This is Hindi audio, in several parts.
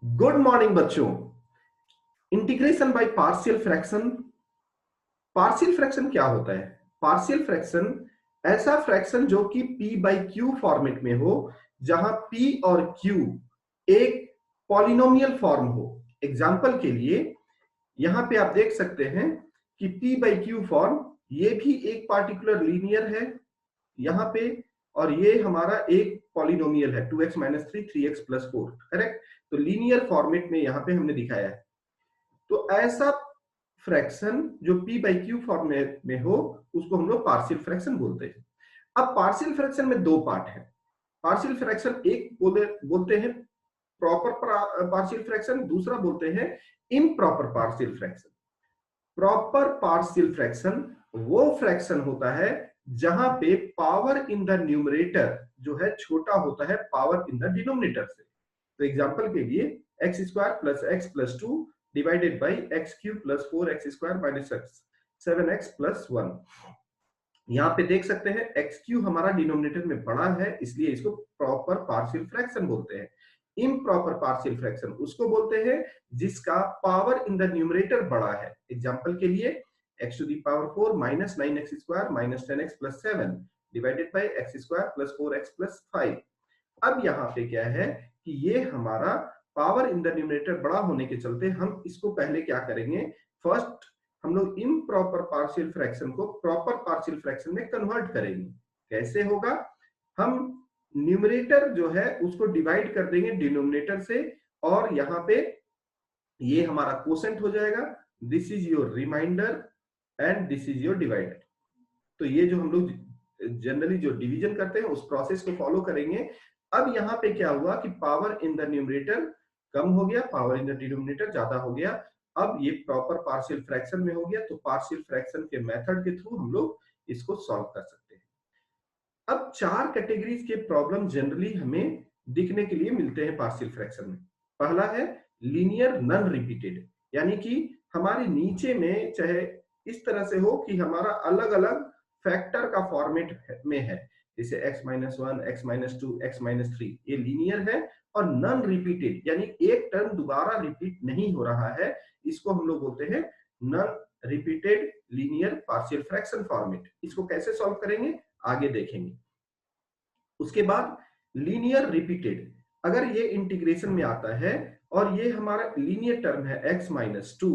गुड मॉर्निंग बच्चों। Integration by partial fraction. Partial fraction क्या होता है? पार्शियल फ्रैक्शन ऐसा फ्रैक्शन जो कि p बाई क्यू फॉर्मेट में हो, जहां p और q एक पॉलिनोमियल फॉर्म हो। एग्जाम्पल के लिए यहां पे आप देख सकते हैं कि p बाई क्यू फॉर्म ये भी एक पार्टिकुलर लीनियर है यहां पे, और ये हमारा एक पॉलिनोमियल है 2x minus 3 3x plus 4। Correct? तो लीनियर फॉर्मेट में यहां पे हमने दिखाया है। तो ऐसा फ्रैक्शन जो p बाई क्यू फॉर्मेट में हो उसको हम लोग पार्शियल फ्रैक्शन बोलते हैं। अब पार्शियल फ्रैक्शन में दो पार्ट है। पार्शियल फ्रैक्शन एक बोलते हैं प्रॉपर पार्शियल फ्रैक्शन, दूसरा बोलते हैं improper partial fraction. Proper partial fraction वो फ्रैक्शन होता है जहां पे पावर इन द न्यूमरेटर जो है छोटा होता है पावर इन द डिनोमिनेटर से। तो एग्जांपल के लिए x square plus x plus 2 divided by x cube plus 4x square minus 7x plus 1। यहाँ पे देख सकते हैं एक्स क्यूब हमारा डिनोमिनेटर में बड़ा है, इसलिए इसको प्रॉपर पार्शियल फ्रैक्शन बोलते हैं। इम्प्रॉपर पार्शियल फ्रैक्शन उसको बोलते हैं जिसका पावर इन द न्यूमरेटर बड़ा है। एग्जांपल के लिए x to the power 4 minus 9x square minus 10x plus 7 divided by x square plus 4x plus 5। अब यहाँ पे क्या है कि ये हमारा पावर इन द न्यूमरेटर बड़ा होने के चलते हम इसको पहले क्या करेंगे, फर्स्ट हम लोग इम्प्रॉपर पार्शियल फ्रैक्शन को प्रॉपर पार्शियल फ्रैक्शन में कन्वर्ट करेंगे। कैसे होगा? हम न्यूमरेटर जो है उसको डिवाइड कर देंगे डिनोमिनेटर से, और यहाँ पे ये हमारा कोसेंट हो जाएगा। This is your remainder and this is your divider. तो ये जो हम लोग जनरली जो डिवीजन करते हैं उस प्रोसेस को फॉलो करेंगे। अब यहाँ पे क्या हुआ कि पावर इन द न्यूमरेटर कम हो गया, पावर इन द डिनोमिनेटर ज्यादा हो गया। अब ये प्रॉपर पार्शियल फ्रैक्शन में हो गया, तो पार्शियल फ्रैक्शन के मेथड के थ्रू हम लोग इसको सॉल्व कर सकते हैं। अब चार कैटेगरीज के प्रॉब्लम जनरली हमें दिखने के लिए मिलते हैं पार्शियल फ्रैक्शन में। पहला है लीनियर नॉन रिपीटेड, यानी कि हमारे नीचे में चाहे इस तरह से हो कि हमारा अलग अलग फैक्टर का फॉर्मेट में है, जैसे x minus 1 x minus 2 x minus 3, ये लीनियर है और नॉन रिपीटेड यानी एक टर्म दोबारा रिपीट नहीं हो रहा है, इसको हम लोग बोलते हैं non repeated linear partial fraction format. इसको कैसे सॉल्व करेंगे आगे देखेंगे। उसके बाद लीनियर रिपीटेड, अगर ये इंटीग्रेशन में आता है और ये हमारा लीनियर टर्म है x माइनस 2,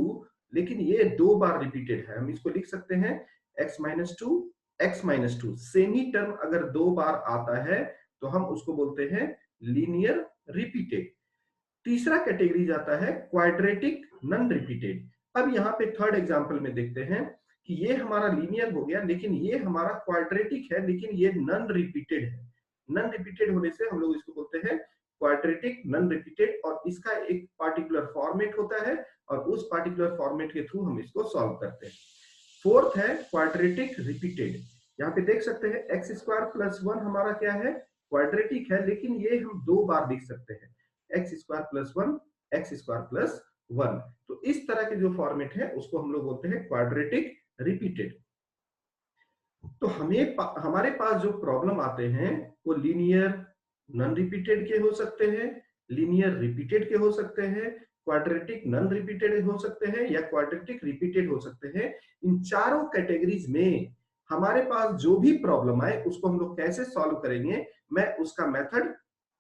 लेकिन ये दो बार रिपीटेड है, हम इसको लिख सकते हैं x minus 2 x minus 2। Same ही टर्म अगर दो बार आता है तो हम उसको बोलते हैं लीनियर रिपीटेड। तीसरा कैटेगरी जाता है क्वाड्रेटिक नॉन रिपीटेड। अब यहाँ पे थर्ड एग्जांपल में देखते हैं कि ये हमारा लीनियर हो गया, लेकिन ये हमारा क्वाड्रेटिक है, लेकिन ये नॉन रिपीटेड है। नॉन रिपीटेड होने से हम लोग इसको बोलते हैं क्वाड्रेटिक नॉन रिपीटेड, और इसका एक पार्टिकुलर फॉर्मेट होता है और उस पार्टिकुलर फॉर्मेट के थ्रू हम इसको सॉल्व करते हैं। फोर्थ है क्वाड्रेटिक रिपीटेड। यहाँ पे देख सकते हैं एक्स स्क्वायर प्लस 1 हमारा क्या है, क्वाड्रेटिक है, लेकिन ये हम दो बार लिख सकते हैं x square plus 1 x square plus 1। तो इस तरह के जो फॉर्मेट है उसको हम लोग बोलते हैं क्वाड्रेटिक रिपीटेड। तो हमारे पास जो प्रॉब्लम आते हैं वो लीनियर नॉन रिपीटेड के हो सकते हैं, लीनियर रिपीटेड के हो सकते हैं, क्वाड्रेटिक नॉन रिपीटेड हो सकते हैं या क्वाड्रेटिक रिपीटेड हो सकते हैं। इन चारों कैटेगरीज में हमारे पास जो भी प्रॉब्लम आए उसको हम लोग कैसे सॉल्व करेंगे, मैं उसका मेथड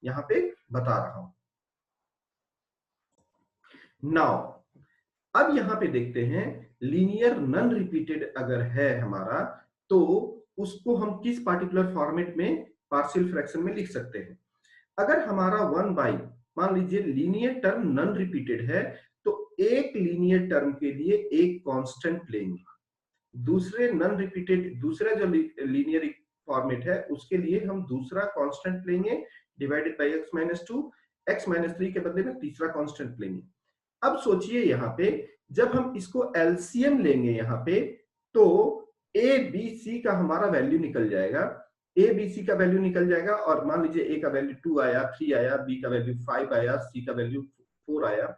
यहाँ पे बता रहा हूं। नाउ अब यहां पे देखते हैं लीनियर नॉन रिपीटेड अगर है हमारा, तो उसको हम किस पार्टिकुलर फॉर्मेट में पार्शियल फ्रैक्शन में लिख सकते हैं। अगर हमारा 1 बाई, मान लीजिए लीनियर टर्म नॉन रिपीटेड है, तो एक लीनियर टर्म के लिए एक कांस्टेंट लेंगे, दूसरे नॉन रिपीटेड दूसरा जो लीनियर फॉर्मेट है उसके लिए हम दूसरा कांस्टेंट लेंगे divided by x minus 2, x minus 3 के बदले में तीसरा कांस्टेंट लेंगे। अब सोचिए यहाँ पे जब हम इसको एलसीएम लेंगे यहाँ पे, तो ए बी सी का हमारा वैल्यू निकल जाएगा, ए बी सी का वैल्यू निकल जाएगा, और मान लीजिए ए का वैल्यू 2 आया, 3 आया, बी का वैल्यू 5 आया, सी का वैल्यू 4 आया।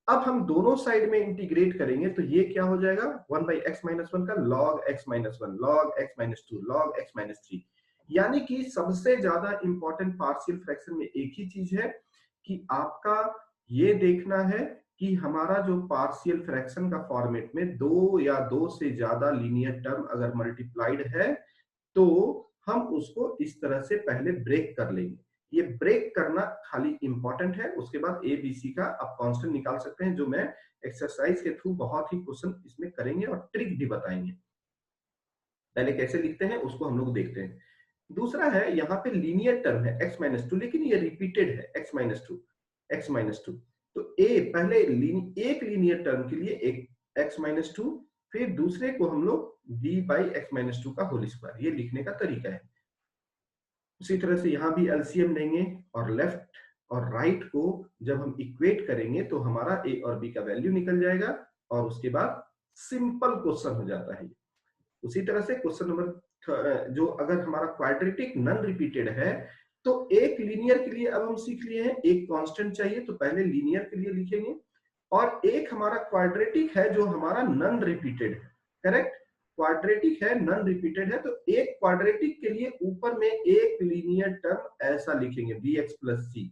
अब हम दोनों साइड में इंटीग्रेट करेंगे तो ये क्या हो जाएगा, 1 बाई एक्स माइनस 1 का log x minus 1 log x minus 2 log x minus 3। यानी कि सबसे ज्यादा इंपॉर्टेंट पार्शियल फ्रैक्शन में एक ही चीज है कि आपका ये देखना है कि हमारा जो पार्शियल फ्रैक्शन का फॉर्मेट में दो या दो से ज्यादा लीनियर टर्म अगर मल्टीप्लाइड है तो हम उसको इस तरह से पहले ब्रेक कर लेंगे। ये ब्रेक करना खाली इंपॉर्टेंट है, उसके बाद ए बी सी का आप कांस्टेंट निकाल सकते हैं, जो मैं एक्सरसाइज के थ्रू बहुत ही क्वेश्चन इसमें करेंगे और ट्रिक भी बताएंगे। पहले कैसे लिखते हैं उसको हम लोग देखते हैं। दूसरा है यहाँ पे लीनियर टर्म है x माइनस टू, लेकिन ये रिपीटेड है x minus two, x minus two. तो ए पहले एक लीनियर टर्म के लिए एक x माइनस टू, फिर दूसरे को हम लोग b by x minus two का होल स्क्वायर, ये लिखने का तरीका है। उसी तरह से यहाँ भी एलसीएम लेंगे और लेफ्ट और राइट को जब हम इक्वेट करेंगे तो हमारा ए और बी का वैल्यू निकल जाएगा और उसके बाद सिंपल क्वेश्चन हो जाता है। उसी तरह से क्वेश्चन नंबर जो अगर हमारा क्वाड्रेटिक नॉन रिपीटेड है तो एक लीनियर के लिए अब हम सीख लिए हैं एक कांस्टेंट चाहिए, तो पहले लीनियर के लिए लिखेंगे, और एक हमारा क्वाड्रेटिक है जो हमारा नॉन रिपीटेड है। करेक्ट, क्वाड्रेटिक है नॉन रिपीटेड है, तो एक क्वाड्रेटिक के लिए ऊपर में एक लीनियर टर्म ऐसा लिखेंगे bx प्लस सी।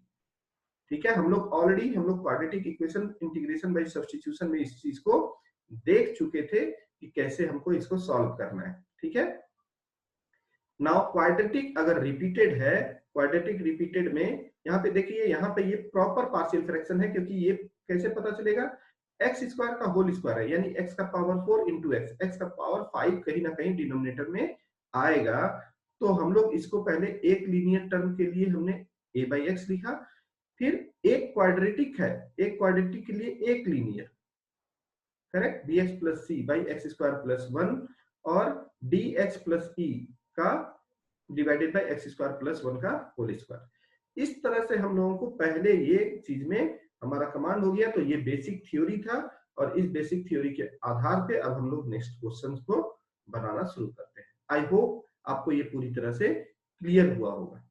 ठीक है, हम लोग already quadratic equation integration by substitution में इस चीज को देख चुके थे कि कैसे हमको इसको सॉल्व करना है। ठीक है, नाउ क्वाड्रेटिक अगर रिपीटेड है, क्वाड्रेटिक रिपीटेड में यहाँ पे देखिए, यहाँ पे ये प्रॉपर पार्शियल फ्रैक्शन है, क्योंकि ये कैसे पता चलेगा, एक्स स्क्वायर का होल स्क्वायर है, यानी एक्स का पावर 4 इंटू एक्स, एक्स का पावर 5 कहीं ना कहीं डिनोमिनेटर में आएगा। तो हम लोग इसको पहले एक लीनियर टर्म के लिए हमने a बाई एक्स लिखा, फिर एक क्वाड्रेटिक है, एक क्वाड्रेटिक के लिए एक linear, correct, bx plus c by x square plus 1 और dx प्लस ई का divided by x square plus 1 का होल स्क्वायर। इस तरह से हम लोगों को पहले ये चीज में हमारा कमांड हो गया। तो ये बेसिक थ्योरी था और इस बेसिक थ्योरी के आधार पे अब हम लोग नेक्स्ट क्वेश्चन को बनाना शुरू करते हैं। आई होप आपको ये पूरी तरह से क्लियर हुआ होगा।